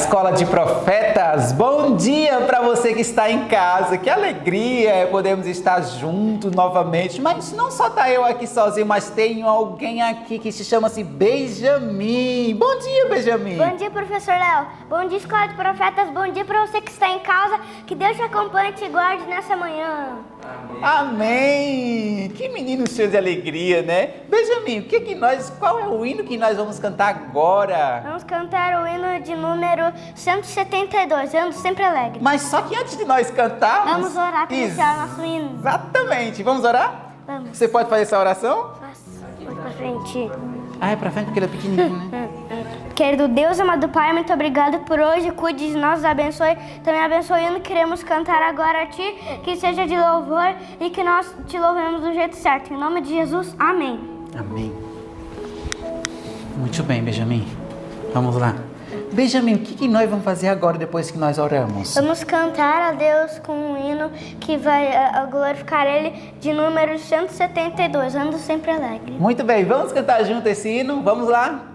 Escola de Profetas, bom dia para você que está em casa, que alegria é podermos estar juntos novamente, mas não só tá eu aqui sozinho, mas tem alguém aqui que se chama-se Benjamin. Bom dia, Benjamin. Bom dia, professor Léo. Bom dia, Escola de Profetas. Bom dia para você que está em casa, que Deus te acompanhe e te guarde nessa manhã. Amém! Que menino cheio de alegria, né? Benjamin, qual é o hino que nós vamos cantar agora? Vamos cantar o hino de número 172, Ando Sempre Alegre. Mas só que antes de nós cantarmos... Vamos orar para iniciar nosso hino. Exatamente. Vamos orar? Vamos. Você pode fazer essa oração? Faça. Pode pra frente. Ah, é pra frente porque ele é pequenininho, né? Querido Deus, amado Pai, muito obrigado por hoje. Cuide de nós, nos abençoe. Também abençoe o hino que queremos cantar agora a Ti, que seja de louvor e que nós te louvemos do jeito certo. Em nome de Jesus, amém. Amém. Muito bem, Benjamin. Vamos lá. Benjamin, o que nós vamos fazer agora depois que nós oramos? Vamos cantar a Deus com um hino que vai glorificar Ele de número 172, Ando Sempre Alegre. Muito bem, vamos cantar junto esse hino? Vamos lá?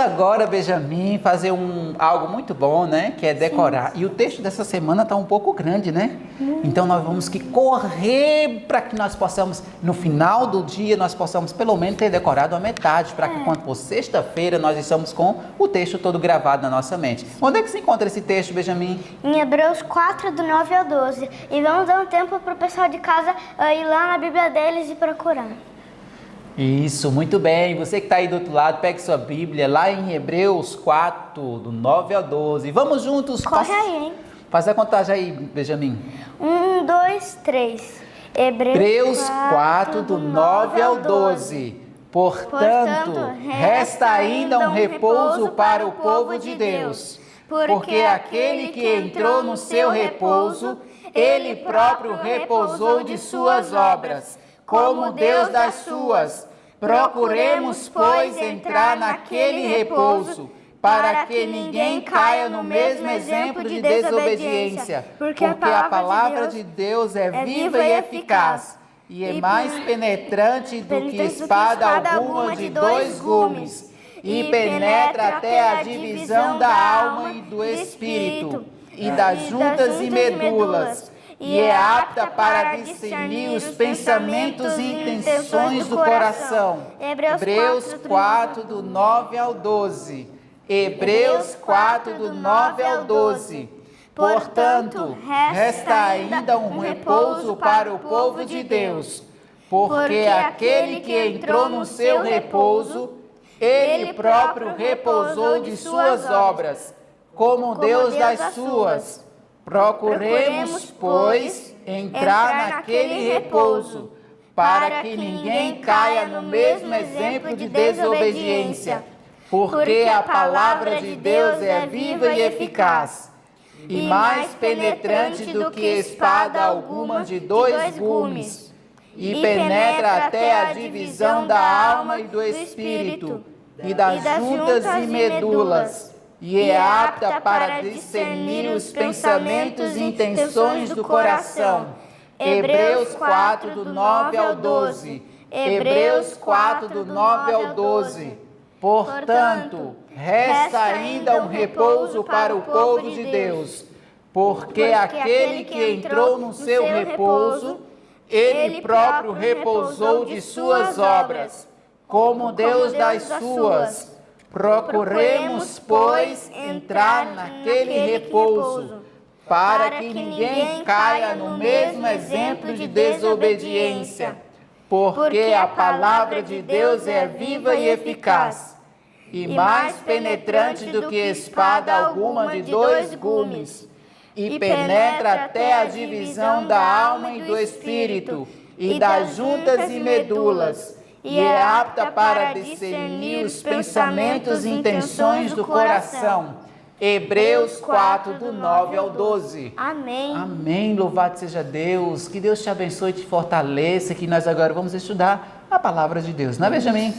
Agora, Benjamin, fazer algo muito bom, né? Que é decorar. Sim. E o texto dessa semana está um pouco grande, né? Então nós vamos que correr para que nós possamos, no final do dia, nós possamos pelo menos ter decorado a metade, para que quando for sexta-feira nós estamos com o texto todo gravado na nossa mente. Onde é que se encontra esse texto, Benjamin? Em Hebreus 4, do 9 ao 12. E vamos dar um tempo para o pessoal de casa ir lá na Bíblia deles e procurar. Isso, muito bem. Você que está aí do outro lado, pegue sua Bíblia lá em Hebreus 4, do 9 ao 12. Vamos juntos. Corre aí, hein? Faz a contagem aí, Benjamin. 1, 2, 3. Hebreus 4, do 9 ao 12. Portanto, resta ainda um repouso para o povo de Deus, porque aquele que entrou no seu repouso, ele próprio repousou de suas obras, como Deus das suas. Procuremos, pois, entrar naquele repouso, para que ninguém caia no mesmo exemplo de desobediência, porque a palavra de Deus é viva e eficaz, e é mais penetrante do que espada alguma de 2 gumes, e penetra até a divisão da alma e do espírito, e das juntas e medulas, e é apta para discernir os pensamentos e intenções do coração. Hebreus 4, do 9 ao 12. Hebreus 4, do 9 ao 12. Portanto, resta ainda um repouso para o povo de Deus, porque aquele que entrou no seu repouso, ele próprio repousou de suas obras, como Deus das suas. Procuremos, pois, entrar naquele repouso, para que ninguém caia no mesmo exemplo de desobediência, porque a palavra de Deus é viva e eficaz, e mais penetrante do que espada alguma de 2 gumes, e penetra até a divisão da alma e do espírito, e das juntas e medulas, e é apta para discernir os pensamentos e intenções do coração. Hebreus 4, do 9 ao 12. Hebreus 4, do 9 ao 12. Portanto, resta ainda um repouso para o povo de Deus, porque aquele que entrou no seu repouso, ele próprio repousou de suas obras, como Deus das suas. Procuremos, pois, entrar naquele repouso, para que ninguém caia no mesmo exemplo de desobediência, porque a palavra de Deus é viva e eficaz, e mais penetrante do que espada alguma de 2 gumes, e penetra até a divisão da alma e do espírito, e das juntas e medulas, e é apta para discernir os pensamentos e intenções do coração. Hebreus 4, do 9 ao 12. Amém. Amém. Louvado seja Deus. Que Deus te abençoe e te fortaleça, que nós agora vamos estudar a palavra de Deus. Não é, Benjamin?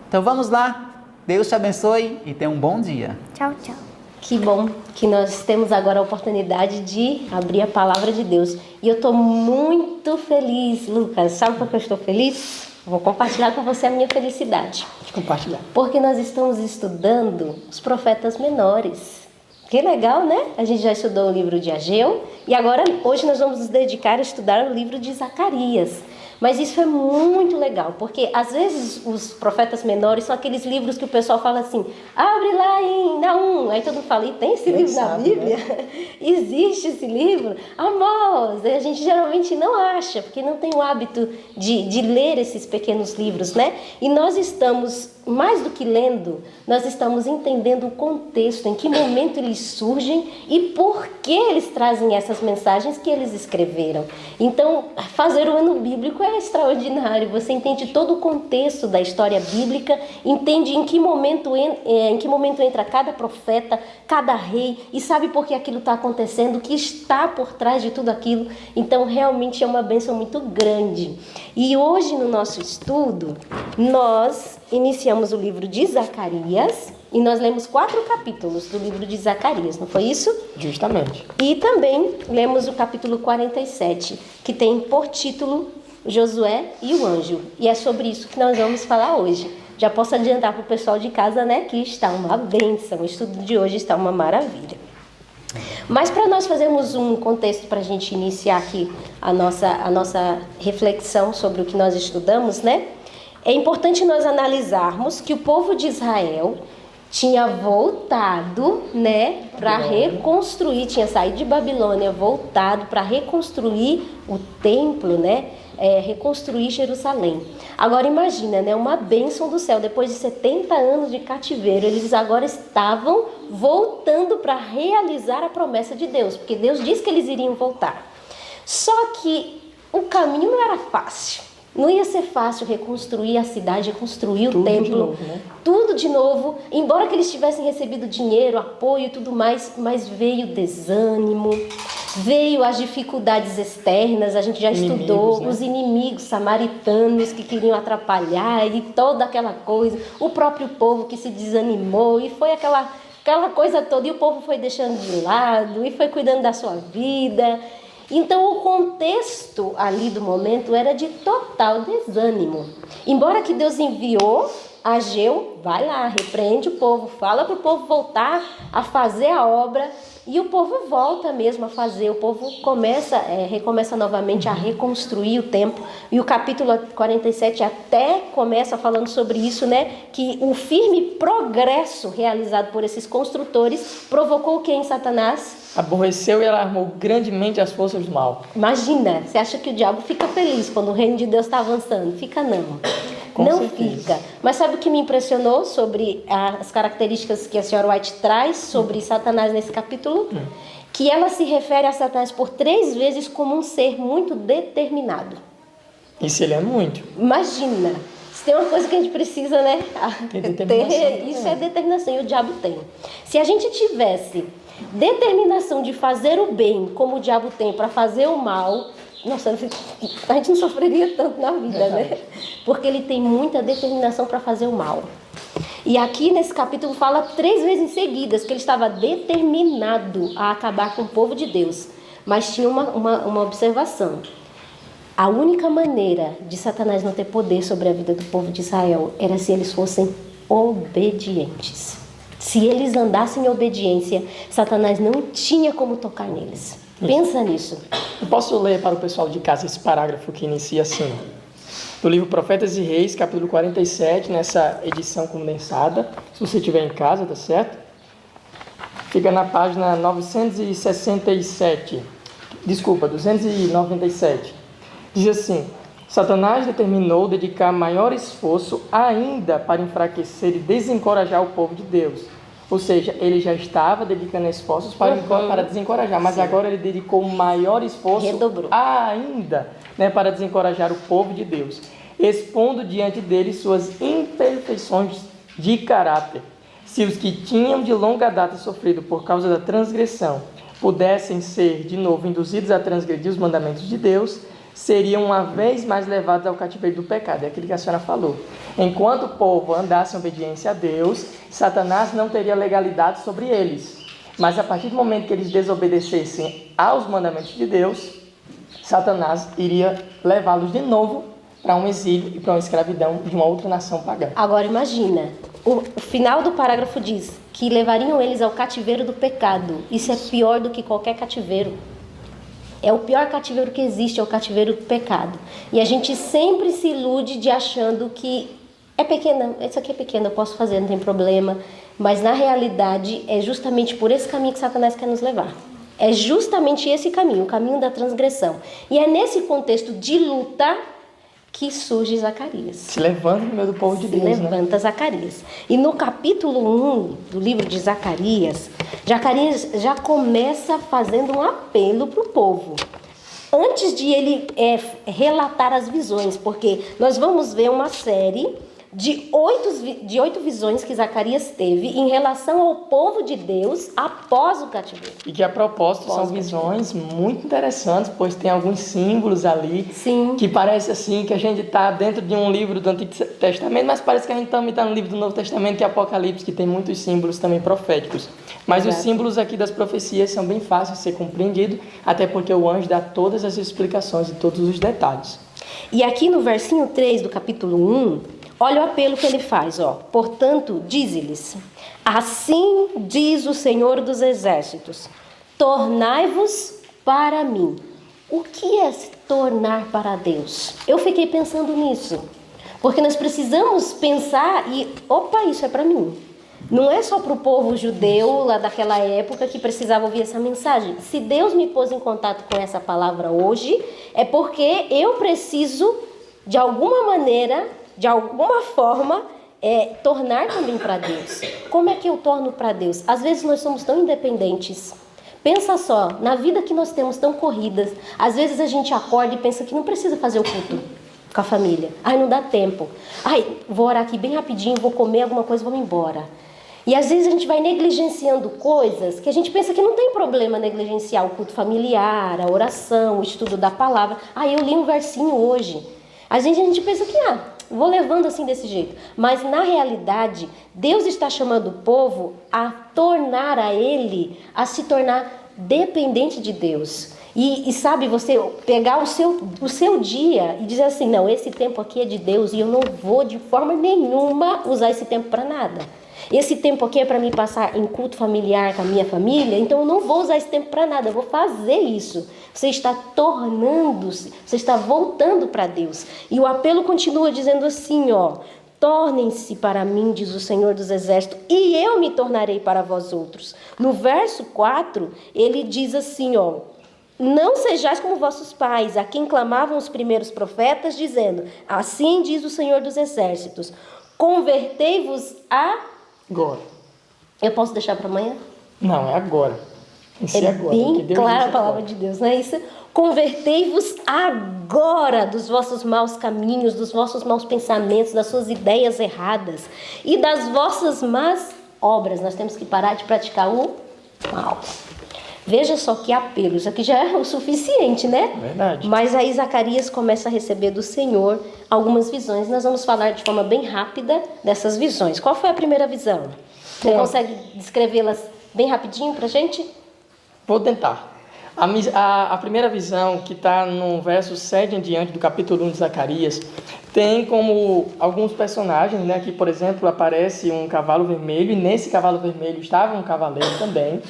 Então vamos lá. Deus te abençoe e tenha um bom dia. Tchau, tchau. Que bom que nós temos agora a oportunidade de abrir a palavra de Deus. E eu estou muito feliz, Lucas. Sabe por que eu estou feliz? Vou compartilhar com você a minha felicidade. Compartilhar. Porque nós estamos estudando os profetas menores. Que legal, né? A gente já estudou o livro de Ageu e agora, hoje, nós vamos nos dedicar a estudar o livro de Zacarias. Mas isso é muito legal, porque às vezes os profetas menores são aqueles livros que o pessoal fala assim, abre lá em Naum, aí todo mundo fala, e tem esse livro na Bíblia? Né? Existe esse livro? Amós, a gente geralmente não acha, porque não tem o hábito de ler esses pequenos livros, né? E nós estamos, mais do que lendo, nós estamos entendendo o contexto, em que momento eles surgem e por que eles trazem essas mensagens que eles escreveram. Então, fazer o ano bíblico é extraordinário. Você entende todo o contexto da história bíblica, entende em que momento entra cada profeta, cada rei, e sabe por que aquilo está acontecendo, o que está por trás de tudo aquilo. Então, realmente é uma bênção muito grande. E hoje, no nosso estudo, nós iniciamos o livro de Zacarias e nós lemos 4 capítulos do livro de Zacarias, não foi isso? Justamente. E também lemos o capítulo 47, que tem por título Josué e o Anjo. E é sobre isso que nós vamos falar hoje. Já posso adiantar para o pessoal de casa, né, que está uma bênção. O estudo de hoje está uma maravilha. Mas para nós fazermos um contexto para a gente iniciar aqui a nossa reflexão sobre o que nós estudamos, né? É importante nós analisarmos que o povo de Israel tinha voltado, né, para reconstruir, tinha saído de Babilônia, voltado para reconstruir o templo, né, reconstruir Jerusalém. Agora imagina, né, uma bênção do céu, depois de 70 anos de cativeiro, eles agora estavam voltando para realizar a promessa de Deus, porque Deus disse que eles iriam voltar. Só que o caminho não era fácil. Não ia ser fácil reconstruir a cidade, reconstruir o templo. De novo, né? Tudo de novo. Embora que eles tivessem recebido dinheiro, apoio e tudo mais, mas veio desânimo, veio as dificuldades externas. A gente já estudou, né? Os inimigos samaritanos que queriam atrapalhar e toda aquela coisa. O próprio povo que se desanimou e foi aquela coisa toda. E o povo foi deixando de lado e foi cuidando da sua vida. Então o contexto ali do momento era de total desânimo. Embora que Deus enviou Ageu, vai lá, repreende o povo, fala para o povo voltar a fazer a obra, e o povo volta mesmo a fazer, o povo recomeça novamente a reconstruir o templo. E o capítulo 47 até começa falando sobre isso, né? Que o firme progresso realizado por esses construtores provocou quem, Satanás? Aborreceu e alarmou grandemente as forças do mal. Imagina, você acha que o diabo fica feliz quando o reino de Deus está avançando? Fica não. Não certeza. fica. Mas sabe o que me impressionou sobre as características que a senhora White traz sobre Satanás nesse capítulo? Que ela se refere a Satanás por 3 vezes como um ser muito determinado. Isso ele é muito. Imagina, se tem uma coisa que a gente precisa, né? Tem determinação. Isso é determinação, e o diabo tem. Se a gente tivesse determinação de fazer o bem como o diabo tem para fazer o mal, nossa, a gente não sofreria tanto na vida, né? Porque ele tem muita determinação para fazer o mal. E aqui nesse capítulo fala 3 vezes em seguidas que ele estava determinado a acabar com o povo de Deus. Mas tinha uma observação. A única maneira de Satanás não ter poder sobre a vida do povo de Israel era se eles fossem obedientes. Se eles andassem em obediência, Satanás não tinha como tocar neles. Pensa nisso. Eu posso ler para o pessoal de casa esse parágrafo que inicia assim. Do livro Profetas e Reis, capítulo 47, nessa edição condensada. Se você tiver em casa, tá certo? Fica na página 967. Desculpa, 297. Diz assim: Satanás determinou dedicar maior esforço ainda para enfraquecer e desencorajar o povo de Deus. Ou seja, ele já estava dedicando esforços para desencorajar, mas agora ele dedicou maior esforço ainda, né, para desencorajar o povo de Deus, expondo diante dele suas imperfeições de caráter. Se os que tinham de longa data sofrido por causa da transgressão pudessem ser de novo induzidos a transgredir os mandamentos de Deus, seriam uma vez mais levados ao cativeiro do pecado. É aquilo que a senhora falou. Enquanto o povo andasse em obediência a Deus, Satanás não teria legalidade sobre eles. Mas a partir do momento que eles desobedecessem aos mandamentos de Deus, Satanás iria levá-los de novo para um exílio e para uma escravidão de uma outra nação pagã. Agora imagina, o final do parágrafo diz que levariam eles ao cativeiro do pecado. Isso é pior do que qualquer cativeiro. É o pior cativeiro que existe, é o cativeiro do pecado. E a gente sempre se ilude de achando que é pequena, isso aqui é pequeno, eu posso fazer, não tem problema. Mas na realidade é justamente por esse caminho que Satanás quer nos levar. É justamente esse caminho, o caminho da transgressão. E é nesse contexto de luta que surge Zacarias. Se levanta no meio do povo de Deus, Se levanta, né? Zacarias. E no capítulo 1 do livro de Zacarias, Zacarias já começa fazendo um apelo para o povo. Antes de ele relatar as visões, porque nós vamos ver uma série de 8 visões que Zacarias teve em relação ao povo de Deus após o cativeiro. E que a propósito são visões muito interessantes, pois tem alguns símbolos ali. Sim. Que parece assim que a gente está dentro de um livro do Antigo Testamento, mas parece que a gente também está no livro do Novo Testamento, que é Apocalipse, que tem muitos símbolos também proféticos. Mas Exato. Os símbolos aqui das profecias são bem fáceis de ser compreendidos, até porque o anjo dá todas as explicações e todos os detalhes. E aqui no versinho 3 do capítulo 1, olha o apelo que ele faz, ó. Portanto, dize-lhes: assim diz o Senhor dos Exércitos, tornai-vos para mim. O que é se tornar para Deus? Eu fiquei pensando nisso, porque nós precisamos pensar e, opa, isso é para mim. Não é só para o povo judeu lá daquela época que precisava ouvir essa mensagem. Se Deus me pôs em contato com essa palavra hoje, é porque eu preciso, de alguma maneira, de alguma forma, tornar também para Deus. Como é que eu torno para Deus? Às vezes nós somos tão independentes. Pensa só, na vida que nós temos tão corridas, às vezes a gente acorda e pensa que não precisa fazer o culto. com a família. Ai, não dá tempo. Ai, vou orar aqui bem rapidinho, vou comer alguma coisa, vou embora. E às vezes a gente vai negligenciando coisas que a gente pensa que não tem problema negligenciar o culto familiar, a oração, o estudo da palavra. Ah, eu li um versinho hoje. Às vezes a gente pensa que, vou levando assim desse jeito. Mas na realidade, Deus está chamando o povo a tornar a Ele, a se tornar dependente de Deus. E sabe, você pegar o seu dia e dizer assim, não, esse tempo aqui é de Deus e eu não vou de forma nenhuma usar esse tempo para nada. Esse tempo aqui é para mim passar em culto familiar com a minha família, então eu não vou usar esse tempo para nada, eu vou fazer isso. Você está tornando-se, você está voltando para Deus. E o apelo continua dizendo assim, tornem-se para mim, diz o Senhor dos Exércitos, e eu me tornarei para vós outros. No verso 4, ele diz assim, não sejais como vossos pais, a quem clamavam os primeiros profetas, dizendo, assim diz o Senhor dos Exércitos, convertei-vos a... Agora. Eu posso deixar para amanhã? Não, é agora. É bem clara a palavra de Deus, não é isso? Convertei-vos agora dos vossos maus caminhos, dos vossos maus pensamentos, das suas ideias erradas e das vossas más obras. Nós temos que parar de praticar o mal. Veja só que apelo, isso aqui já é o suficiente, né? Verdade. Mas aí Zacarias começa a receber do Senhor algumas visões. Nós vamos falar de forma bem rápida dessas visões. Qual foi a primeira visão? Você consegue descrevê-las bem rapidinho pra gente? Vou tentar. A primeira visão, que está no verso 7 em diante do capítulo 1 de Zacarias, tem como alguns personagens, né? Que, por exemplo, aparece um cavalo vermelho, e nesse cavalo vermelho estava um cavaleiro também.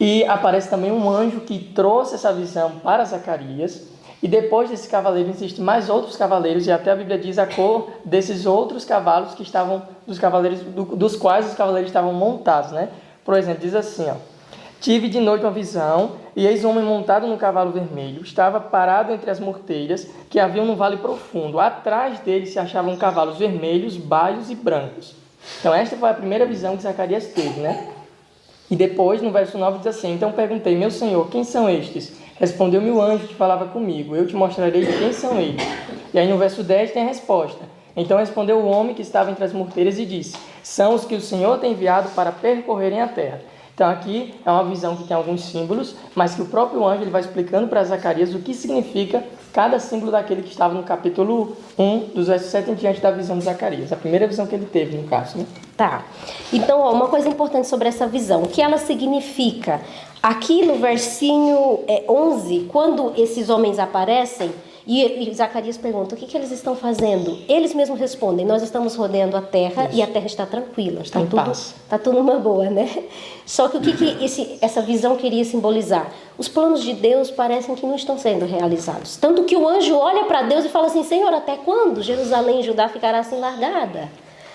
E aparece também um anjo que trouxe essa visão para Zacarias. E depois desse cavaleiro existem mais outros cavaleiros, e até a Bíblia diz a cor desses outros cavalos que estavam, dos quais os cavaleiros estavam montados, né? Por exemplo, diz assim, tive de noite uma visão, e eis um homem montado no cavalo vermelho, estava parado entre as morteiras que haviam no vale profundo. Atrás dele se achavam cavalos vermelhos, baios e brancos. Então esta foi a primeira visão que Zacarias teve, né? E depois, no verso 9, diz assim, então perguntei, meu Senhor, quem são estes? Respondeu-me o anjo que falava comigo, eu te mostrarei quem são eles. E aí no verso 10 tem a resposta. Então respondeu o homem que estava entre as morteiras e disse, são os que o Senhor tem enviado para percorrerem a terra. Então aqui é uma visão que tem alguns símbolos, mas que o próprio anjo ele vai explicando para Zacarias o que significa cada símbolo daquele que estava no capítulo 1, dos versos 7 em diante da visão de Zacarias. A primeira visão que ele teve, no caso, né? Tá. Então, uma coisa importante sobre essa visão, o que ela significa? Aqui no versinho 11, quando esses homens aparecem, e Zacarias pergunta, o que eles estão fazendo? Eles mesmos respondem, nós estamos rodeando a terra. Isso. E a terra está tranquila, está tudo numa boa, né? Só que o que essa visão queria simbolizar? Os planos de Deus parecem que não estão sendo realizados. Tanto que o anjo olha para Deus e fala assim, Senhor, até quando Jerusalém e Judá ficará assim largada?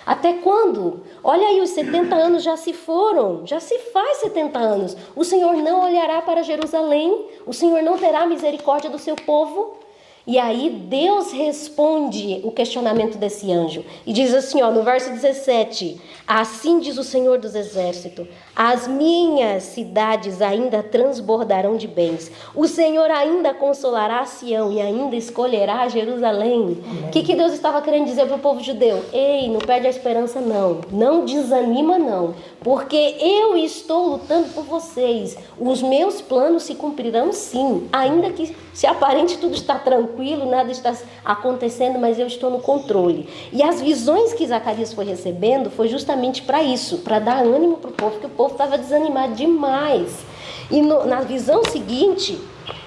Até quando? Olha aí, os 70 anos já se foram, já se faz 70 anos. O Senhor não olhará para Jerusalém, o Senhor não terá misericórdia do seu povo. E aí Deus responde o questionamento desse anjo e diz assim, no verso 17, assim diz o Senhor dos Exércitos, as minhas cidades ainda transbordarão de bens, o Senhor ainda consolará Sião e ainda escolherá Jerusalém. O que Deus estava querendo dizer para o povo judeu? Ei, não perde a esperança não desanima não, porque eu estou lutando por vocês, os meus planos se cumprirão sim, ainda que se aparente tudo está tranquilo, nada está acontecendo, mas eu estou no controle. E as visões que Zacarias foi recebendo foi justamente para isso, para dar ânimo para o povo, porque o povo estava desanimado demais. E na visão seguinte,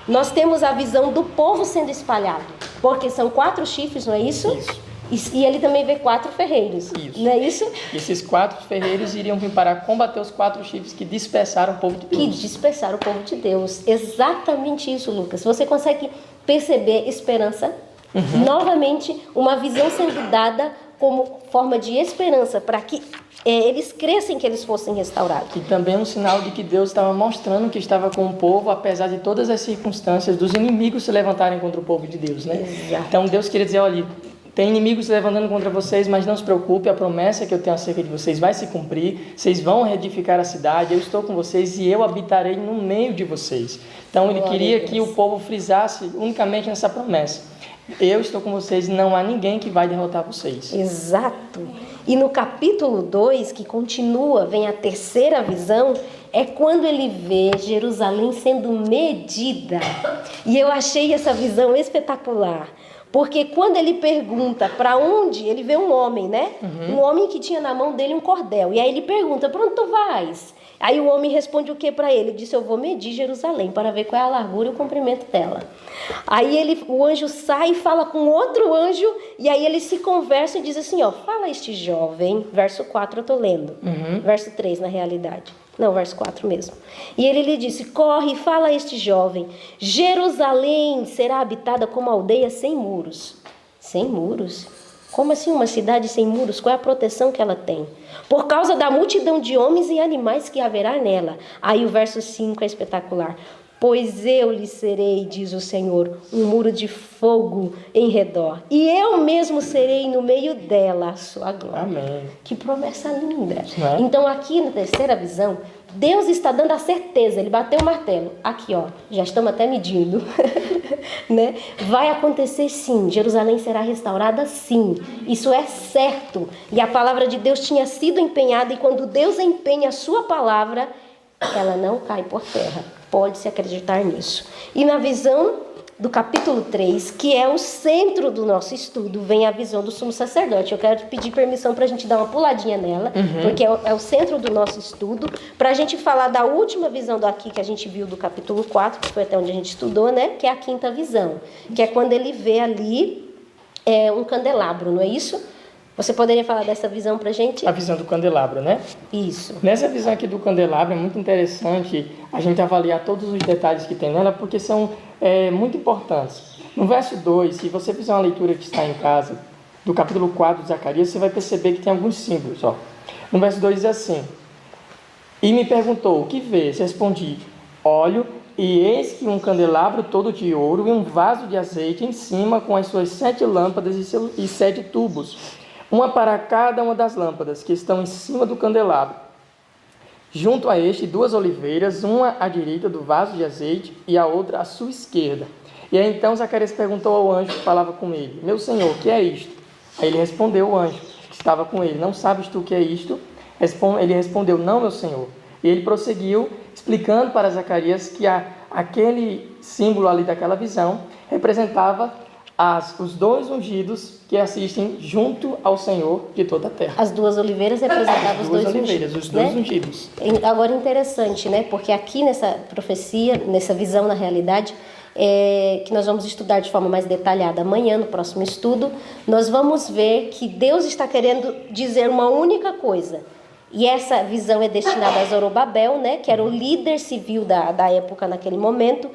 nós temos a visão do povo sendo espalhado, porque são 4 chifres, não é isso? Isso. E ele também vê 4 ferreiros, isso. Não é isso? E esses 4 ferreiros iriam vir para combater os 4 chifres que dispersaram o povo de Deus. Que dispersaram o povo de Deus. Exatamente isso, Lucas. Você consegue perceber esperança? Novamente, uma visão sendo dada como forma de esperança para que eles crescem, que eles fossem restaurados. E também um sinal de que Deus estava mostrando que estava com o povo, apesar de todas as circunstâncias dos inimigos se levantarem contra o povo de Deus, né? Exato. Então Deus queria dizer, olha, tem inimigos se levantando contra vocês, mas não se preocupe, a promessa que eu tenho acerca de vocês vai se cumprir, vocês vão reedificar a cidade, eu estou com vocês e eu habitarei no meio de vocês. Então ele queria que o povo frisasse unicamente nessa promessa. eu estou com vocês, não há ninguém que vai derrotar vocês. Exato. E no capítulo 2, que continua, vem a terceira visão, é quando ele vê Jerusalém sendo medida. E eu achei essa visão espetacular. Porque quando ele pergunta para onde, ele vê um homem, né? Um homem que tinha na mão dele um cordel. E aí ele pergunta, para onde tu vais? Aí o homem responde o que para ele? Ele disse, eu vou medir Jerusalém para ver qual é a largura e o comprimento dela. Aí o anjo sai e fala com outro anjo, e aí eles se conversam e diz assim, ó, fala este jovem, verso 4 eu estou lendo, verso 3 na realidade. Não, verso 4 mesmo. E ele lhe disse, corre e fala a este jovem, Jerusalém será habitada como aldeia sem muros. Sem muros? Como assim uma cidade sem muros? Qual é a proteção que ela tem? Por causa da multidão de homens e animais que haverá nela. Aí o verso 5 é espetacular. Pois eu lhe serei, diz o Senhor, um muro de fogo em redor. E eu mesmo serei no meio dela a sua glória. Amém. Que promessa linda. Não é? Então aqui na terceira visão, Deus está dando a certeza. Ele bateu o martelo. Aqui, ó, já estamos até medindo. Né? Vai acontecer sim. Jerusalém será restaurada sim. Isso é certo. E a palavra de Deus tinha sido empenhada. E quando Deus empenha a sua palavra, ela não cai por terra. Pode-se acreditar nisso. E na visão do capítulo 3, que é o centro do nosso estudo, vem a visão do sumo sacerdote. Eu quero pedir permissão para a gente dar uma puladinha nela, porque é o centro do nosso estudo, para a gente falar da última visão daqui que a gente viu do capítulo 4, que foi até onde a gente estudou, né? Que é a quinta visão, que é quando ele vê ali um candelabro, não é isso? Você poderia falar dessa visão para a gente? A visão do candelabro, né? Isso. Nessa visão aqui do candelabro é muito interessante a gente avaliar todos os detalhes que tem nela, porque são muito importantes. No verso 2, se você fizer uma leitura que está em casa, do capítulo 4 de Zacarias, você vai perceber que tem alguns símbolos. Ó. No verso 2 diz assim, e me perguntou, o que vês? Respondi, olho, e eis que um candelabro todo de ouro e um vaso de azeite em cima com as suas 7 lâmpadas e 7 tubos, uma para cada uma das lâmpadas que estão em cima do candelabro. Junto a este, 2 oliveiras, uma à direita do vaso de azeite e a outra à sua esquerda. E aí então Zacarias perguntou ao anjo que falava com ele, meu senhor, o que é isto? Aí ele respondeu, o anjo que estava com ele, não sabes tu o que é isto? Ele respondeu, não, meu senhor. E ele prosseguiu, explicando para Zacarias que aquele símbolo ali daquela visão representava os 2 ungidos que assistem junto ao Senhor de toda a terra. As 2 oliveiras representavam os 2 ungidos. Os 2 né? ungidos. Agora interessante, né? Porque aqui nessa profecia, nessa visão na realidade, que nós vamos estudar de forma mais detalhada amanhã, no próximo estudo, nós vamos ver que Deus está querendo dizer uma única coisa. E essa visão é destinada a Zorobabel, né? Que era o líder civil da época naquele momento.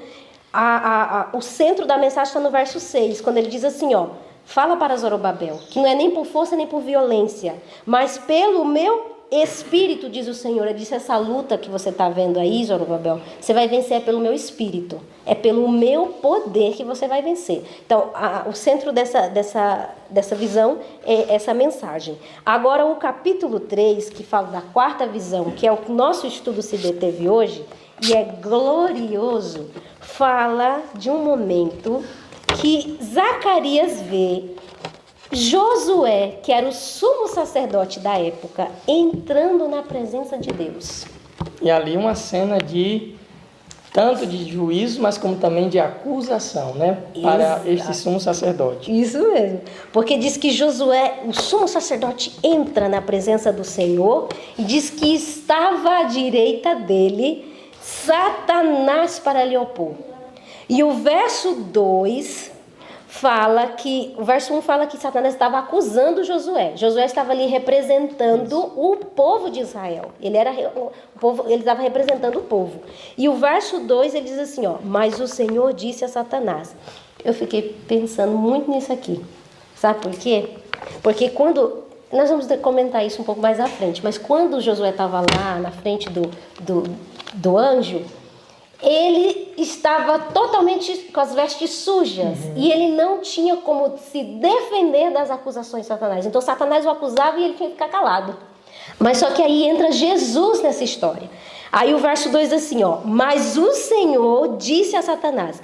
O centro da mensagem está no verso 6, quando ele diz assim, ó, fala para Zorobabel, que não é nem por força nem por violência, mas pelo meu espírito, diz o Senhor. Ele disse, essa luta que você está vendo aí, Zorobabel, você vai vencer pelo meu espírito, é pelo meu poder que você vai vencer. Então, o centro dessa visão é essa mensagem. Agora, o capítulo 3, que fala da quarta visão, que é o que o nosso estudo se deteve hoje, e é glorioso, fala de um momento que Zacarias vê Josué, que era o sumo sacerdote da época, entrando na presença de Deus. E ali uma cena tanto de juízo, mas como também de acusação, né? Para este sumo sacerdote. Isso mesmo. Porque diz que Josué, o sumo sacerdote, entra na presença do Senhor e diz que estava à direita dele Satanás para lhe opor. E o verso 2 fala que, o verso 1 fala que Satanás estava acusando Josué. Josué estava ali representando o povo de Israel. Ele estava representando o povo. E o verso 2 ele diz assim, ó, mas o Senhor disse a Satanás. Eu fiquei pensando muito nisso aqui. Sabe por quê? Porque quando nós vamos comentar isso um pouco mais à frente, mas quando Josué estava lá na frente do anjo, ele estava totalmente com as vestes sujas e ele não tinha como se defender das acusações de Satanás. Então Satanás o acusava e ele tinha que ficar calado. Mas só que aí entra Jesus nessa história. Aí o verso 2 assim, ó, mas o Senhor disse a Satanás,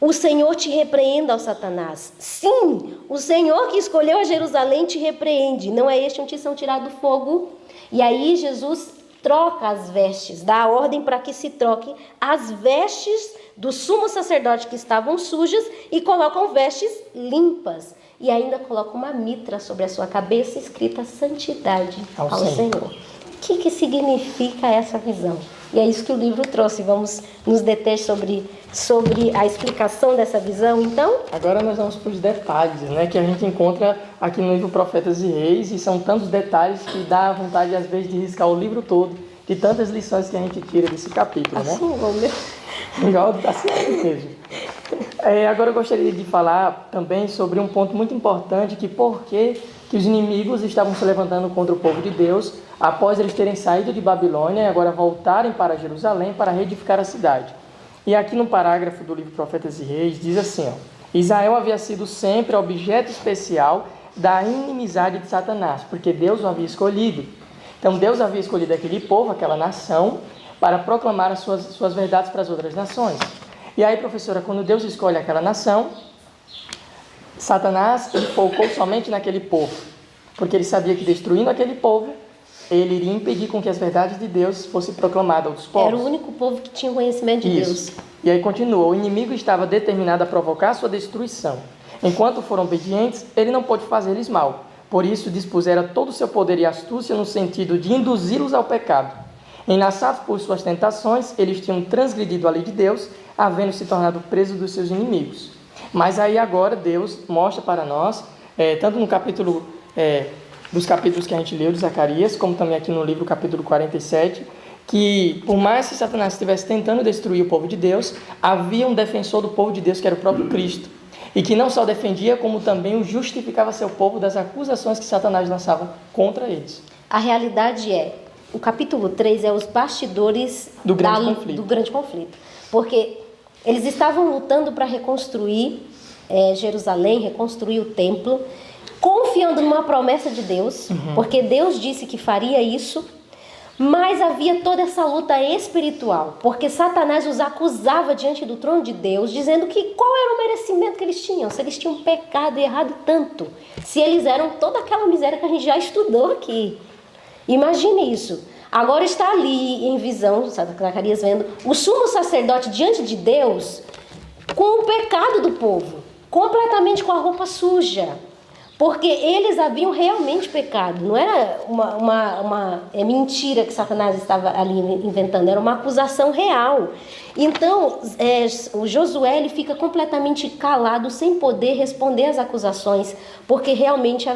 O Senhor te repreenda, ó Satanás. Sim, o Senhor que escolheu a Jerusalém te repreende. Não é este um tição tirado do fogo? E aí Jesus troca as vestes, dá a ordem para que se troque as vestes do sumo sacerdote que estavam sujas e colocam vestes limpas. E ainda coloca uma mitra sobre a sua cabeça escrita santidade ao Senhor. O que significa essa visão? E é isso que o livro trouxe. Vamos nos deter sobre a explicação dessa visão, então? Agora nós vamos para os detalhes, né, que a gente encontra aqui no livro Profetas e Reis, e são tantos detalhes que dá vontade, às vezes, de riscar o livro todo, de tantas lições que a gente tira desse capítulo, né? Assim, vamos Igual assim mesmo. Agora eu gostaria de falar também sobre um ponto muito importante, que por que os inimigos estavam se levantando contra o povo de Deus após eles terem saído de Babilônia e agora voltarem para Jerusalém para reedificar a cidade. E aqui no parágrafo do livro Profetas e Reis diz assim, Israel havia sido sempre objeto especial da inimizade de Satanás, porque Deus o havia escolhido. Então Deus havia escolhido aquele povo, aquela nação, para proclamar as suas verdades para as outras nações. E aí, professora, quando Deus escolhe aquela nação, Satanás focou somente naquele povo, porque ele sabia que destruindo aquele povo, ele iria impedir com que as verdades de Deus fossem proclamadas a outros povos. Era o único povo que tinha conhecimento de Deus. E aí continua, o inimigo estava determinado a provocar a sua destruição. Enquanto foram obedientes, ele não pôde fazer-lhes mal. Por isso, dispusera todo o seu poder e astúcia no sentido de induzi-los ao pecado. Enlaçados por suas tentações, eles tinham transgredido a lei de Deus, havendo se tornado presos dos seus inimigos. Mas aí agora Deus mostra para nós, tanto no capítulo, dos capítulos que a gente leu de Zacarias, como também aqui no livro capítulo 47, que por mais que Satanás estivesse tentando destruir o povo de Deus, havia um defensor do povo de Deus, que era o próprio Cristo, e que não só defendia, como também o justificava seu povo das acusações que Satanás lançava contra eles. A realidade o capítulo 3 é os bastidores do grande conflito. Porque eles estavam lutando para reconstruir Jerusalém, reconstruir o templo, confiando numa promessa de Deus, porque Deus disse que faria isso, mas havia toda essa luta espiritual, porque Satanás os acusava diante do trono de Deus, dizendo que qual era o merecimento que eles tinham, se eles tinham pecado e errado tanto, se eles eram toda aquela miséria que a gente já estudou aqui. Imagine isso. Agora está ali em visão, Zacarias vendo, o sumo sacerdote diante de Deus com o pecado do povo, completamente com a roupa suja, porque eles haviam realmente pecado. Não era uma mentira que Satanás estava ali inventando, era uma acusação real. Então, o Josué ele fica completamente calado, sem poder responder às acusações, porque realmente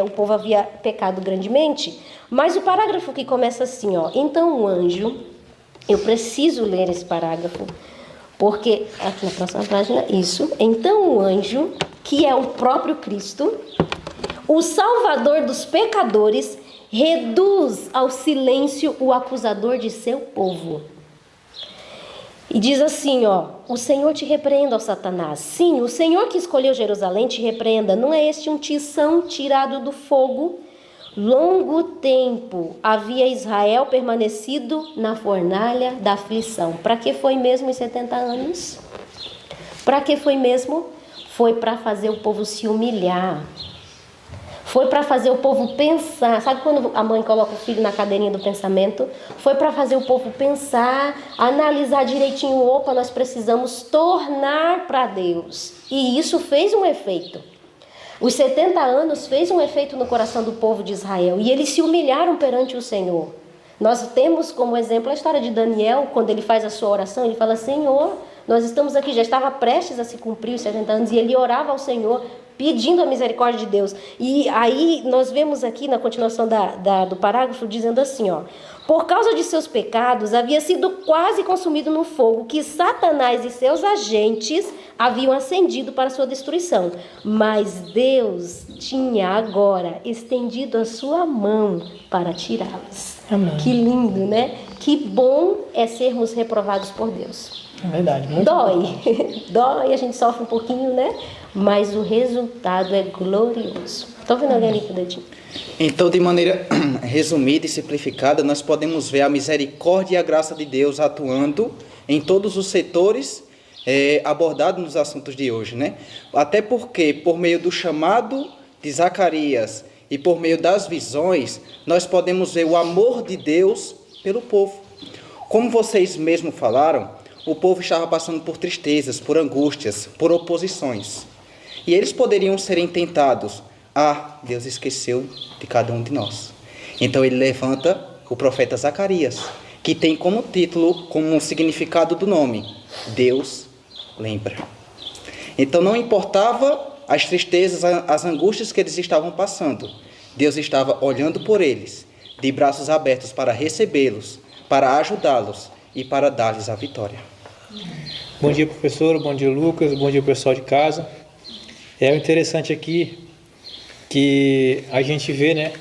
o povo havia pecado grandemente. Mas o parágrafo que começa assim, então o anjo, eu preciso ler esse parágrafo, porque aqui na próxima página, então o anjo, que é o próprio Cristo, o Salvador dos pecadores, reduz ao silêncio o acusador de seu povo. E diz assim, o Senhor te repreenda, ó Satanás. Sim, o Senhor que escolheu Jerusalém te repreenda. Não é este um tição tirado do fogo? Longo tempo havia Israel permanecido na fornalha da aflição. Para que foi mesmo os 70 anos? Para que foi mesmo? Foi para fazer o povo se humilhar. Foi para fazer o povo pensar. Sabe quando a mãe coloca o filho na cadeirinha do pensamento? Foi para fazer o povo pensar, analisar direitinho. Opa, nós precisamos tornar para Deus. E isso fez um efeito. Os 70 anos fez um efeito no coração do povo de Israel. E eles se humilharam perante o Senhor. Nós temos como exemplo a história de Daniel, quando ele faz a sua oração, ele fala, Senhor, nós estamos aqui, já estava prestes a se cumprir os 70 anos, e ele orava ao Senhor, pedindo a misericórdia de Deus. E aí nós vemos aqui na continuação do parágrafo, dizendo assim, por causa de seus pecados, havia sido quase consumido no fogo, que Satanás e seus agentes haviam acendido para sua destruição. Mas Deus tinha agora estendido a sua mão para tirá-los. Amém. Que lindo, né? Que bom é sermos reprovados por Deus. É verdade. Muito Dói. Dói, a gente sofre um pouquinho, né? Mas o resultado é glorioso. Estou vendo alguém ali com o dedinho? Então, de maneira resumida e simplificada, nós podemos ver a misericórdia e a graça de Deus atuando em todos os setores abordado nos assuntos de hoje, né? Até porque, por meio do chamado de Zacarias e por meio das visões, nós podemos ver o amor de Deus pelo povo. Como vocês mesmos falaram, o povo estava passando por tristezas, por angústias, por oposições. E eles poderiam serem tentados. Deus esqueceu de cada um de nós. Então ele levanta o profeta Zacarias, que tem como título, como significado do nome, Deus lembra. Então não importava as tristezas, as angústias que eles estavam passando. Deus estava olhando por eles, de braços abertos para recebê-los, para ajudá-los e para dar-lhes a vitória. Bom dia, professor. Bom dia, Lucas. Bom dia, pessoal de casa. É interessante aqui que a gente vê, né,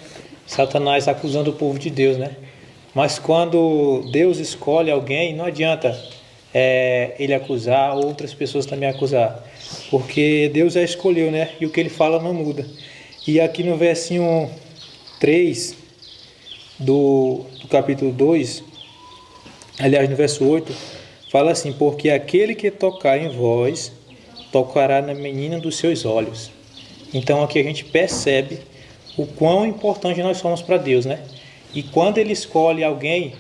Satanás acusando o povo de Deus, né? Mas quando Deus escolhe alguém, não adianta ele acusar, outras pessoas também acusar, porque Deus já escolheu, né? E o que ele fala não muda. E aqui no versinho 3 do capítulo 2, aliás, no verso 8, fala assim: porque aquele que tocar em vós, tocará na menina dos seus olhos. Então aqui a gente percebe o quão importante nós somos para Deus, né? E quando ele escolhe alguém,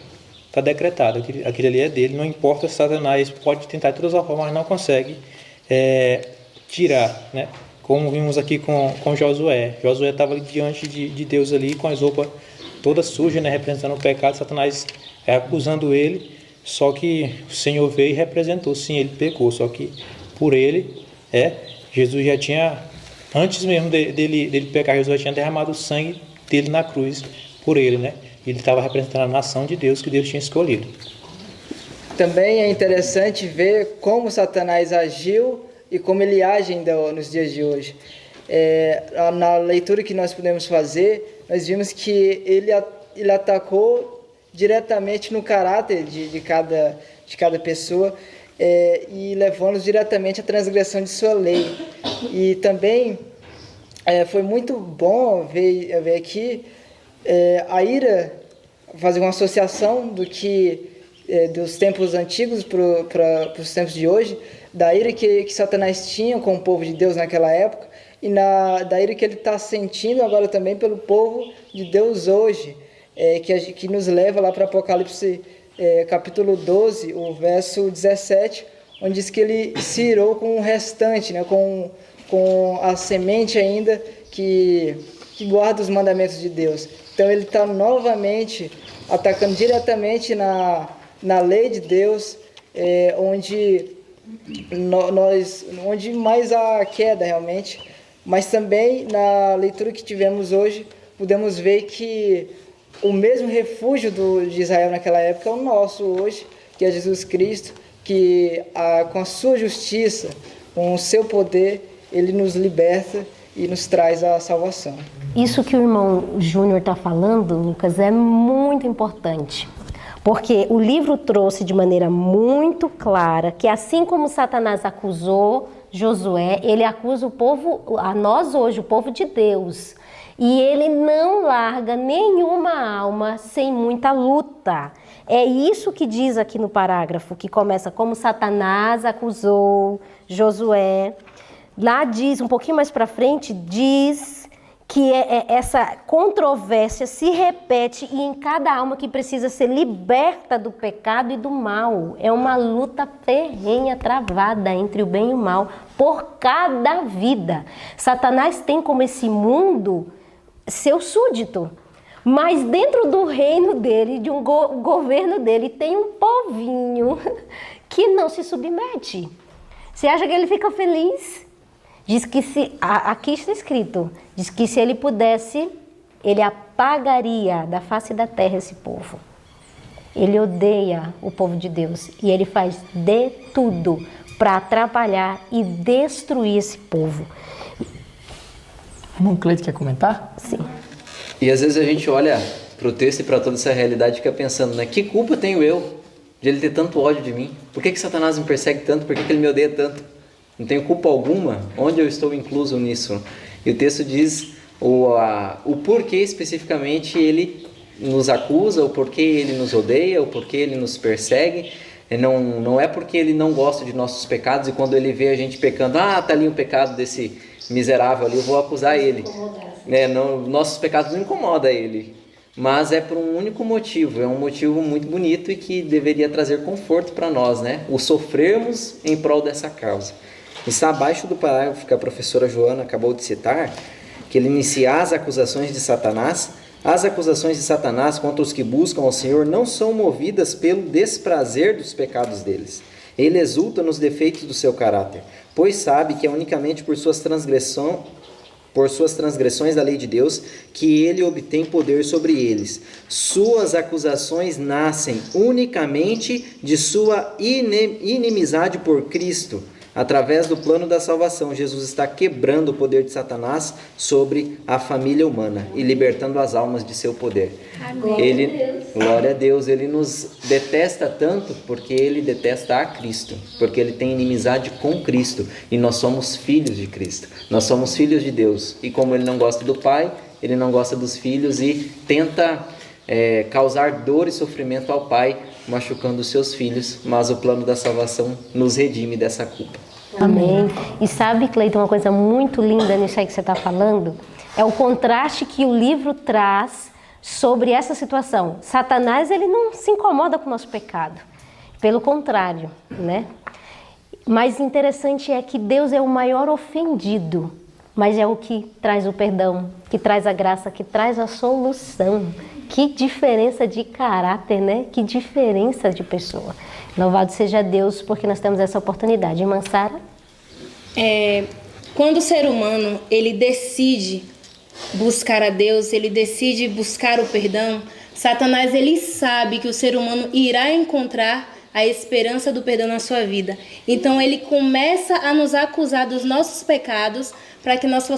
está decretado, aquele ali é dele, não importa se Satanás pode tentar de todas as formas, mas não consegue tirar, né? Como vimos aqui com Josué. Josué estava ali diante de Deus ali, com as roupas todas sujas, né? Representando o pecado, Satanás acusando ele, só que o Senhor veio e representou, sim, ele pecou, só que por ele, Jesus já tinha, antes mesmo dele pecar, Jesus já tinha derramado o sangue dele na cruz por ele, né? Ele estava representando a nação de Deus que Deus tinha escolhido. Também é interessante ver como Satanás agiu e como ele age ainda nos dias de hoje. Na leitura que nós podemos fazer, nós vimos que ele atacou diretamente no caráter de cada pessoa, e levando-os diretamente à transgressão de sua lei. E também foi muito bom ver aqui a ira, fazer uma associação dos tempos antigos para os tempos de hoje, da ira que Satanás tinha com o povo de Deus naquela época, e da ira que ele está sentindo agora também pelo povo de Deus hoje, que nos leva lá para Apocalipse capítulo 12, o verso 17, onde diz que ele se irou com o restante, né, com a semente ainda que guarda os mandamentos de Deus. Então ele está novamente atacando diretamente na lei de Deus, onde mais há queda realmente, mas também na leitura que tivemos hoje, podemos ver que o mesmo refúgio de Israel naquela época é o nosso hoje, que é Jesus Cristo, que com a sua justiça, com o seu poder, ele nos liberta e nos traz a salvação. Isso que o irmão Júnior está falando, Lucas, é muito importante, porque o livro trouxe de maneira muito clara que assim como Satanás acusou Josué, ele acusa o povo, a nós hoje, o povo de Deus, e ele não larga nenhuma alma sem muita luta. É isso que diz aqui no parágrafo, que começa como Satanás acusou Josué. Lá diz, um pouquinho mais para frente, diz que essa controvérsia se repete e em cada alma que precisa ser liberta do pecado e do mal. É uma luta ferrenha, travada entre o bem e o mal, por cada vida. Satanás tem como esse mundo seu súdito, mas dentro do reino dele, de um governo dele, tem um povinho que não se submete. Você acha que ele fica feliz? Diz que aqui está escrito, diz que se ele pudesse, ele apagaria da face da terra esse povo. Ele odeia o povo de Deus e ele faz de tudo para atrapalhar e destruir esse povo. Irmão Cleito, quer comentar? Sim. E às vezes a gente olha para o texto e para toda essa realidade e fica pensando, né? Que culpa tenho eu de ele ter tanto ódio de mim? Por que Satanás me persegue tanto? Por que ele me odeia tanto? Não tenho culpa alguma? Onde eu estou incluso nisso? E o texto diz o porquê especificamente ele nos acusa, o porquê ele nos odeia, o porquê ele nos persegue. Não é porque ele não gosta de nossos pecados e quando ele vê a gente pecando, tá ali o pecado desse miserável ali, eu vou acusar ele. Nossos pecados não incomodam ele, mas é por um único motivo, é um motivo muito bonito e que deveria trazer conforto para nós, né? O sofrermos em prol dessa causa. Está abaixo do parágrafo que a professora Joana acabou de citar, que ele inicia as acusações de Satanás. As acusações de Satanás contra os que buscam ao Senhor não são movidas pelo desprazer dos pecados deles. Ele exulta nos defeitos do seu caráter, pois sabe que é unicamente por suas transgressões da lei de Deus que ele obtém poder sobre eles. Suas acusações nascem unicamente de sua inimizade por Cristo. Através do plano da salvação, Jesus está quebrando o poder de Satanás sobre a família humana e libertando as almas de seu poder. Glória a Deus, ele nos detesta tanto porque ele detesta a Cristo, porque ele tem inimizade com Cristo e nós somos filhos de Cristo, nós somos filhos de Deus e como ele não gosta do Pai, ele não gosta dos filhos e tenta causar dor e sofrimento ao Pai, machucando os seus filhos, mas o plano da salvação nos redime dessa culpa. Amém. E sabe, Cleiton, uma coisa muito linda nisso aí que você está falando? É o contraste que o livro traz sobre essa situação. Satanás, ele não se incomoda com o nosso pecado. Pelo contrário, né? Mas interessante é que Deus é o maior ofendido, mas é o que traz o perdão, que traz a graça, que traz a solução. Que diferença de caráter, né? Que diferença de pessoa. Louvado seja Deus, porque nós temos essa oportunidade. Irmã Sara? Quando o ser humano, ele decide buscar a Deus, ele decide buscar o perdão, Satanás, ele sabe que o ser humano irá encontrar a esperança do perdão na sua vida. Então, ele começa a nos acusar dos nossos pecados para que nós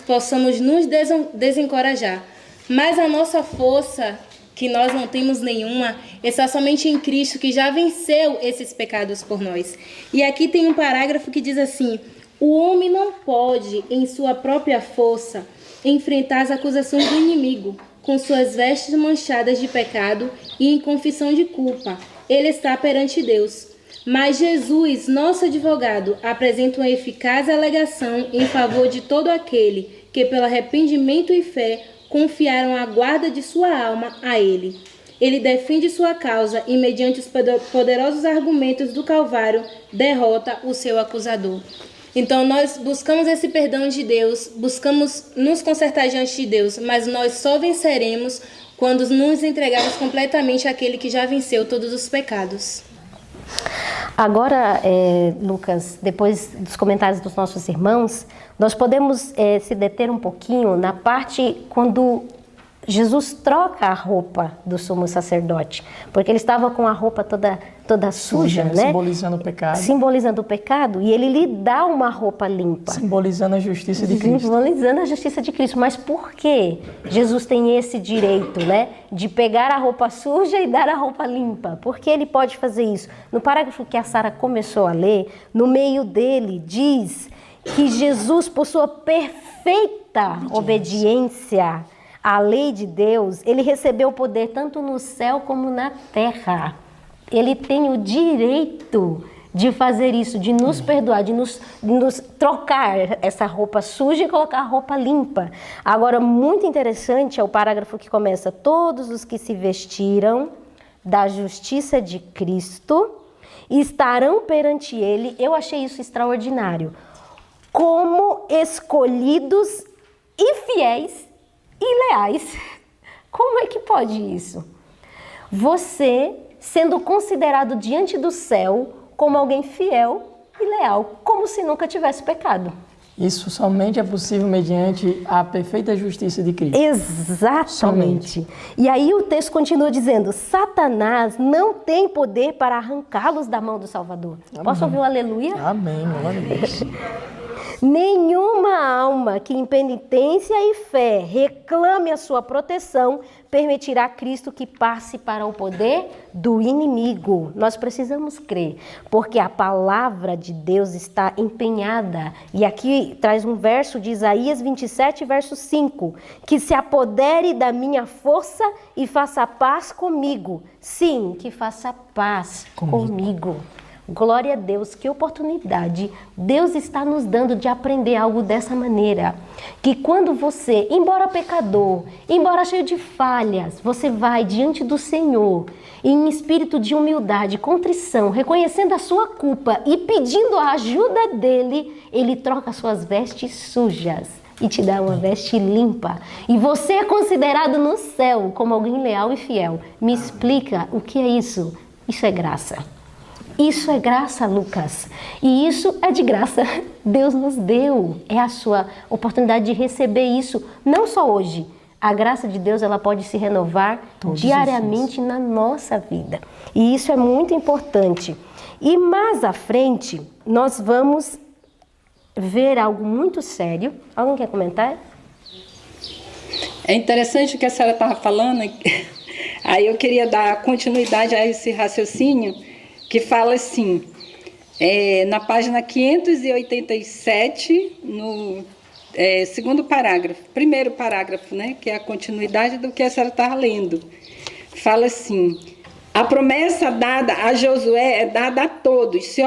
possamos nos desencorajar. Mas a nossa força, que nós não temos nenhuma, está somente em Cristo, que já venceu esses pecados por nós. E aqui tem um parágrafo que diz assim: o homem não pode, em sua própria força, enfrentar as acusações do inimigo, com suas vestes manchadas de pecado e em confissão de culpa. Ele está perante Deus. Mas Jesus, nosso advogado, apresenta uma eficaz alegação em favor de todo aquele que, pelo arrependimento e fé, confiaram a guarda de sua alma a ele. Ele defende sua causa e, mediante os poderosos argumentos do Calvário, derrota o seu acusador. Então, nós buscamos esse perdão de Deus, buscamos nos consertar diante de Deus, mas nós só venceremos quando nos entregarmos completamente àquele que já venceu todos os pecados. Agora, Lucas, depois dos comentários dos nossos irmãos, nós podemos se deter um pouquinho na parte quando Jesus troca a roupa do sumo sacerdote, porque ele estava com a roupa toda suja, né? Simbolizando o pecado. Simbolizando o pecado, e ele lhe dá uma roupa limpa. Simbolizando a justiça de Cristo. Simbolizando a justiça de Cristo. Mas por que Jesus tem esse direito, né? De pegar a roupa suja e dar a roupa limpa? Por que ele pode fazer isso? No parágrafo que a Sara começou a ler, no meio dele diz que Jesus, por sua perfeita obediência à lei de Deus, ele recebeu poder tanto no céu como na terra. Ele tem o direito de fazer isso, de nos perdoar, de nos trocar essa roupa suja e colocar a roupa limpa. Agora, muito interessante é o parágrafo que começa: todos os que se vestiram da justiça de Cristo estarão perante ele. Eu achei isso extraordinário. Como escolhidos e fiéis e leais. Como é que pode isso? Você sendo considerado diante do céu como alguém fiel e leal, como se nunca tivesse pecado. Isso somente é possível mediante a perfeita justiça de Cristo. Exatamente. Somente. E aí o texto continua dizendo: Satanás não tem poder para arrancá-los da mão do Salvador. Amém. Posso ouvir o aleluia? Amém, glória a Deus. Nenhuma alma que em penitência e fé reclame a sua proteção permitirá Cristo que passe para o poder do inimigo. Nós precisamos crer, porque a palavra de Deus está empenhada. E aqui traz um verso de Isaías 27, verso 5, que se apodere da minha força e faça paz comigo. Sim, que faça paz comigo. Glória a Deus, que oportunidade Deus está nos dando de aprender algo dessa maneira. Que quando você, embora pecador, embora cheio de falhas, você vai diante do Senhor em espírito de humildade, contrição, reconhecendo a sua culpa e pedindo a ajuda dele, ele troca suas vestes sujas e te dá uma veste limpa. E você é considerado no céu como alguém leal e fiel. Me explica o que é isso? Isso é graça. Isso é graça, Lucas. E isso é de graça. Deus nos deu. É a sua oportunidade de receber isso. Não só hoje. A graça de Deus, ela pode se renovar diariamente na nossa vida. E isso é muito importante. E mais à frente, nós vamos ver algo muito sério. Alguém quer comentar? É interessante o que a senhora estava falando. Aí eu queria dar continuidade a esse raciocínio, que fala assim, na página 587, no segundo parágrafo, primeiro parágrafo, né, que é a continuidade do que a senhora estava lendo. Fala assim: a promessa dada a Josué é dada a todos. Se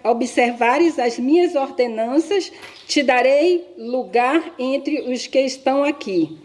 observares as minhas ordenanças, te darei lugar entre os que estão aqui.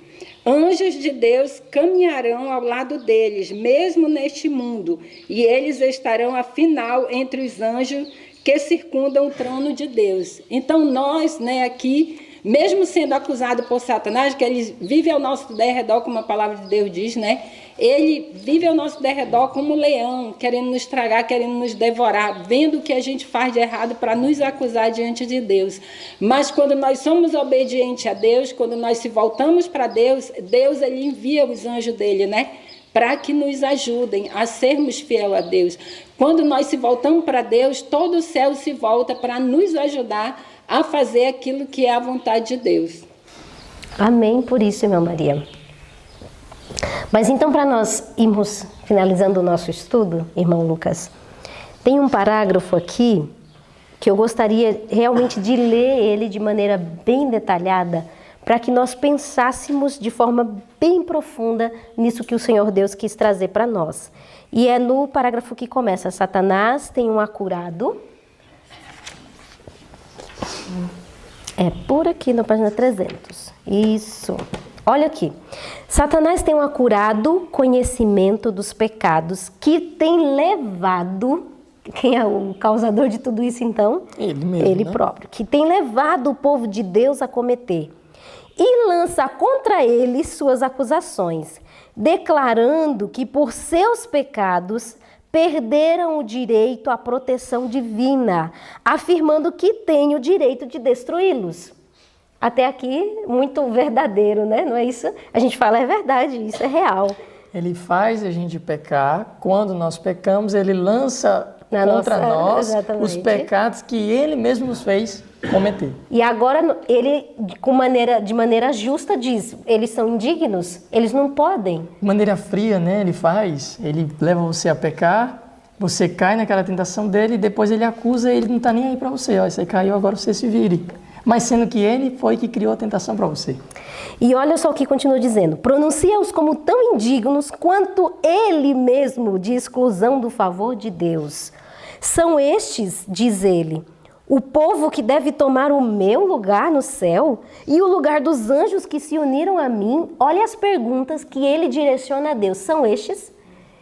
Anjos de Deus caminharão ao lado deles, mesmo neste mundo, e eles estarão, afinal, entre os anjos que circundam o trono de Deus. Então, nós, né, aqui, mesmo sendo acusado por Satanás, que ele vive ao nosso derredor, como a palavra de Deus diz, né? Ele vive ao nosso derredor como um leão, querendo nos tragar, querendo nos devorar, vendo o que a gente faz de errado para nos acusar diante de Deus. Mas quando nós somos obedientes a Deus, quando nós se voltamos para Deus, Deus ele envia os anjos dele, né? Para que nos ajudem a sermos fiel a Deus. Quando nós se voltamos para Deus, todo o céu se volta para nos ajudar a fazer aquilo que é a vontade de Deus. Amém por isso, irmã Maria. Mas então, para nós irmos finalizando o nosso estudo, irmão Lucas, tem um parágrafo aqui que eu gostaria realmente de ler ele de maneira bem detalhada, para que nós pensássemos de forma bem profunda nisso que o Senhor Deus quis trazer para nós. E é no parágrafo que começa: Satanás tem um acurado. É por aqui na página 300. Isso. Olha aqui. Satanás tem um acurado conhecimento dos pecados que tem levado... Quem é o causador de tudo isso, então? Ele mesmo, Ele né? próprio. Que tem levado o povo de Deus a cometer. E lança contra ele suas acusações, declarando que por seus pecados perderam o direito à proteção divina, afirmando que tem o direito de destruí-los. Até aqui, muito verdadeiro, né? Não é isso? A gente fala, é verdade, isso é real. Ele faz a gente pecar. Quando nós pecamos, ele lança contra nós exatamente, os pecados que ele mesmo nos fez cometer. E agora ele, de maneira justa, diz, eles são indignos, eles não podem. De maneira fria, né? Ele leva você a pecar, você cai naquela tentação dele e depois ele acusa e ele não está nem aí para você. Ó, você caiu, agora você se vire. Mas sendo que ele foi que criou a tentação para você. E olha só o que continua dizendo: pronuncia-os como tão indignos quanto ele mesmo de exclusão do favor de Deus. São estes, diz ele, o povo que deve tomar o meu lugar no céu e o lugar dos anjos que se uniram a mim. Olha as perguntas que ele direciona a Deus. São estes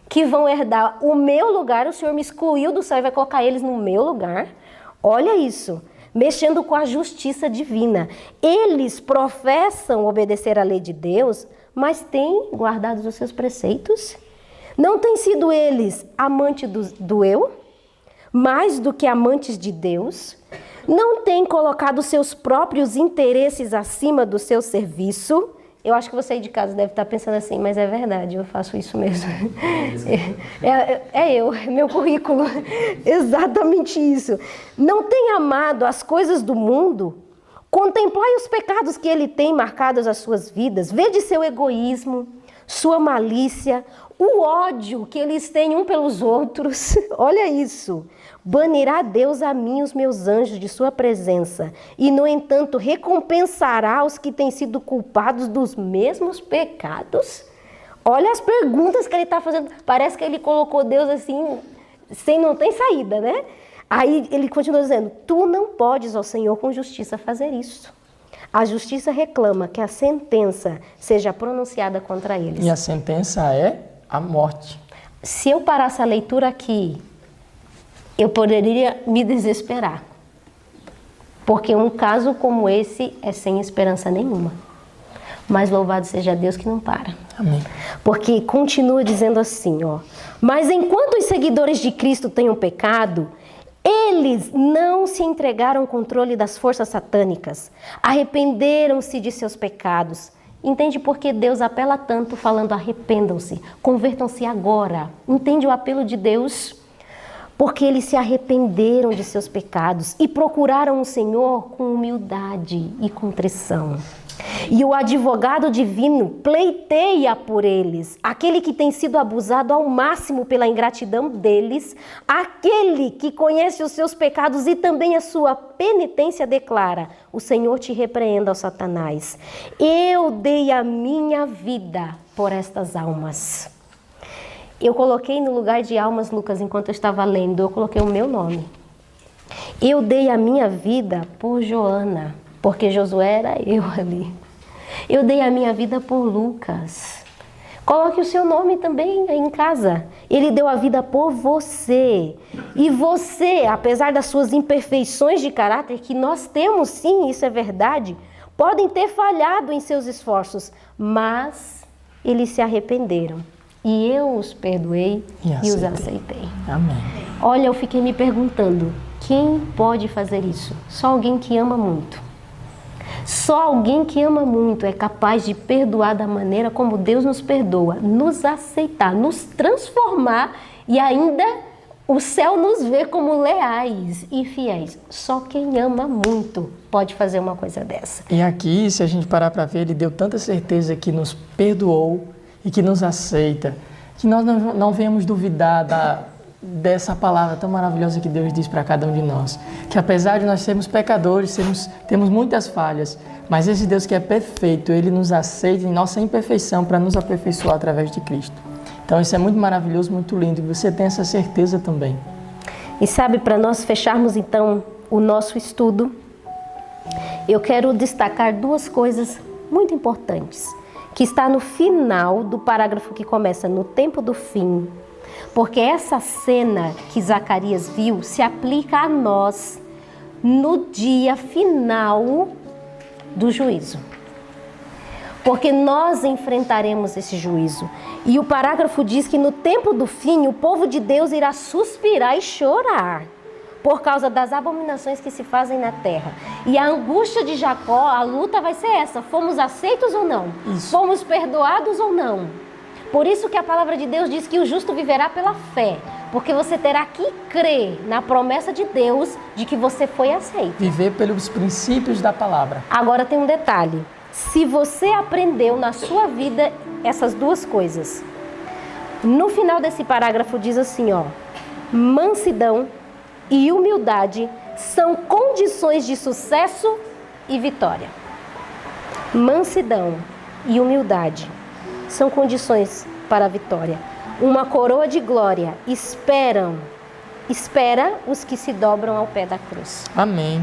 que vão herdar o meu lugar. O Senhor me excluiu do céu e vai colocar eles no meu lugar. Olha isso. Mexendo com a justiça divina. Eles professam obedecer à lei de Deus, mas têm guardado os seus preceitos? Não têm sido eles amantes do eu, mais do que amantes de Deus? Não têm colocado seus próprios interesses acima do seu serviço? Eu acho que você aí de casa deve estar pensando assim, mas é verdade, eu faço isso mesmo. É meu currículo. Exatamente isso. Não tem amado as coisas do mundo, Contemplai os pecados que ele tem marcados as suas vidas. Vede seu egoísmo, sua malícia, o ódio que eles têm um pelos outros. Olha isso. Banirá Deus a mim os meus anjos de sua presença, e, no entanto, recompensará os que têm sido culpados dos mesmos pecados? Olha as perguntas que ele está fazendo. Parece que ele colocou Deus assim, não tem saída, né? Aí ele continua dizendo, tu não podes, ó Senhor, com justiça fazer isso. A justiça reclama que a sentença seja pronunciada contra eles. E a sentença é a morte. Se eu parasse a leitura aqui, eu poderia me desesperar. Porque um caso como esse é sem esperança nenhuma. Mas louvado seja Deus que não para. Amém. Porque continua dizendo assim, ó. Mas enquanto os seguidores de Cristo tenham pecado, eles não se entregaram ao controle das forças satânicas. Arrependeram-se de seus pecados. Entende por que Deus apela tanto falando arrependam-se, convertam-se agora. Entende o apelo de Deus? Porque eles se arrependeram de seus pecados e procuraram o Senhor com humildade e contrição. E o advogado divino pleiteia por eles, aquele que tem sido abusado ao máximo pela ingratidão deles, aquele que conhece os seus pecados e também a sua penitência declara, o Senhor te repreenda, ó Satanás. Eu dei a minha vida por estas almas. Eu coloquei no lugar de almas, Lucas, enquanto eu estava lendo, eu coloquei o meu nome. Eu dei a minha vida por Joana, porque Josué era eu ali. Eu dei a minha vida por Lucas. Coloque o seu nome também aí em casa. Ele deu a vida por você. E você, apesar das suas imperfeições de caráter, que nós temos sim, isso é verdade, podem ter falhado em seus esforços, mas eles se arrependeram. E eu os perdoei e os aceitei. Amém. Olha, eu fiquei me perguntando, quem pode fazer isso? Só alguém que ama muito. Só alguém que ama muito é capaz de perdoar da maneira como Deus nos perdoa, nos aceitar, nos transformar e ainda o céu nos vê como leais e fiéis. Só quem ama muito pode fazer uma coisa dessa. E aqui, se a gente parar para ver, ele deu tanta certeza que nos perdoou e que nos aceita, que nós não venhamos duvidar dessa palavra tão maravilhosa que Deus diz para cada um de nós. Que apesar de nós sermos pecadores, temos muitas falhas, mas esse Deus que é perfeito, Ele nos aceita em nossa imperfeição para nos aperfeiçoar através de Cristo. Então isso é muito maravilhoso, muito lindo, e você tem essa certeza também. E sabe, para nós fecharmos então o nosso estudo, eu quero destacar duas coisas muito importantes, que está no final do parágrafo que começa no tempo do fim, porque essa cena que Zacarias viu se aplica a nós no dia final do juízo. Porque nós enfrentaremos esse juízo. E o parágrafo diz que no tempo do fim o povo de Deus irá suspirar e chorar por causa das abominações que se fazem na terra. E a angústia de Jacó, a luta vai ser essa: fomos aceitos ou não? Isso. Fomos perdoados ou não? Por isso que a palavra de Deus diz que o justo viverá pela fé, porque você terá que crer na promessa de Deus de que você foi aceito. Viver pelos princípios da palavra. Agora tem um detalhe: se você aprendeu na sua vida essas duas coisas, no final desse parágrafo diz assim, ó: mansidão e humildade são condições de sucesso e vitória. Mansidão e humildade são condições para a vitória. Uma coroa de glória espera os que se dobram ao pé da cruz. Amém.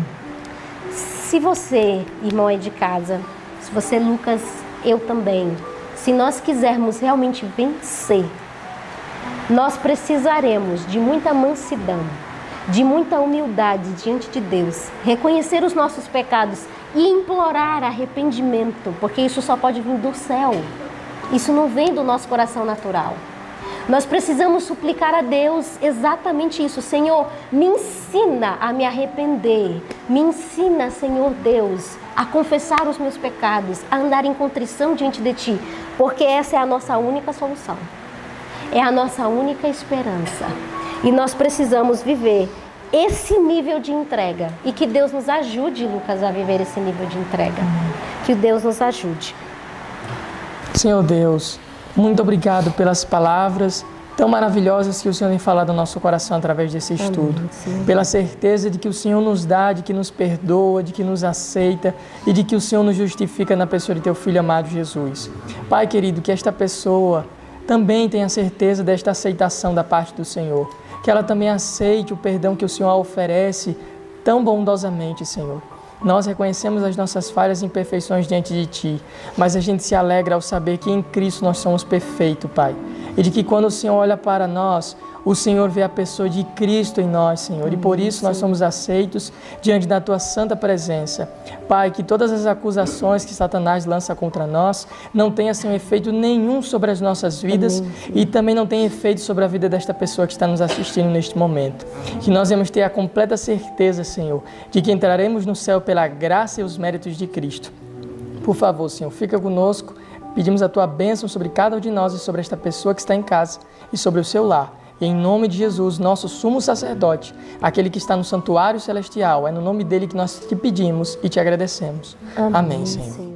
Se você, irmão aí de casa, se você, Lucas, eu também, se nós quisermos realmente vencer, nós precisaremos de muita mansidão, de muita humildade diante de Deus, reconhecer os nossos pecados e implorar arrependimento, porque isso só pode vir do céu. Isso não vem do nosso coração natural. Nós precisamos suplicar a Deus exatamente isso. Senhor, me ensina a me arrepender. Me ensina, Senhor Deus, a confessar os meus pecados, a andar em contrição diante de Ti, porque essa é a nossa única solução. É a nossa única esperança. E nós precisamos viver esse nível de entrega. E que Deus nos ajude, Lucas, a viver esse nível de entrega. Que Deus nos ajude. Senhor Deus, muito obrigado pelas palavras tão maravilhosas que o Senhor tem falado no nosso coração através desse estudo. Pela certeza de que o Senhor nos dá, de que nos perdoa, de que nos aceita e de que o Senhor nos justifica na pessoa de teu Filho amado Jesus. Pai querido, que esta pessoa também tenha certeza desta aceitação da parte do Senhor. Que ela também aceite o perdão que o Senhor oferece tão bondosamente, Senhor. Nós reconhecemos as nossas falhas e imperfeições diante de Ti, mas a gente se alegra ao saber que em Cristo nós somos perfeitos, Pai. E de que quando o Senhor olha para nós, o Senhor vê a pessoa de Cristo em nós, Senhor. E por isso nós somos aceitos diante da Tua santa presença. Pai, que todas as acusações que Satanás lança contra nós não tenham assim, efeito nenhum sobre as nossas vidas e também não tenha efeito sobre a vida desta pessoa que está nos assistindo neste momento. Que nós vamos ter a completa certeza, Senhor, de que entraremos no céu pela graça e os méritos de Cristo. Por favor, Senhor, fica conosco. Pedimos a Tua bênção sobre cada um de nós e sobre esta pessoa que está em casa e sobre o seu lar. E em nome de Jesus, nosso sumo sacerdote, aquele que está no santuário celestial, é no nome dele que nós te pedimos e te agradecemos. Amém, Senhor.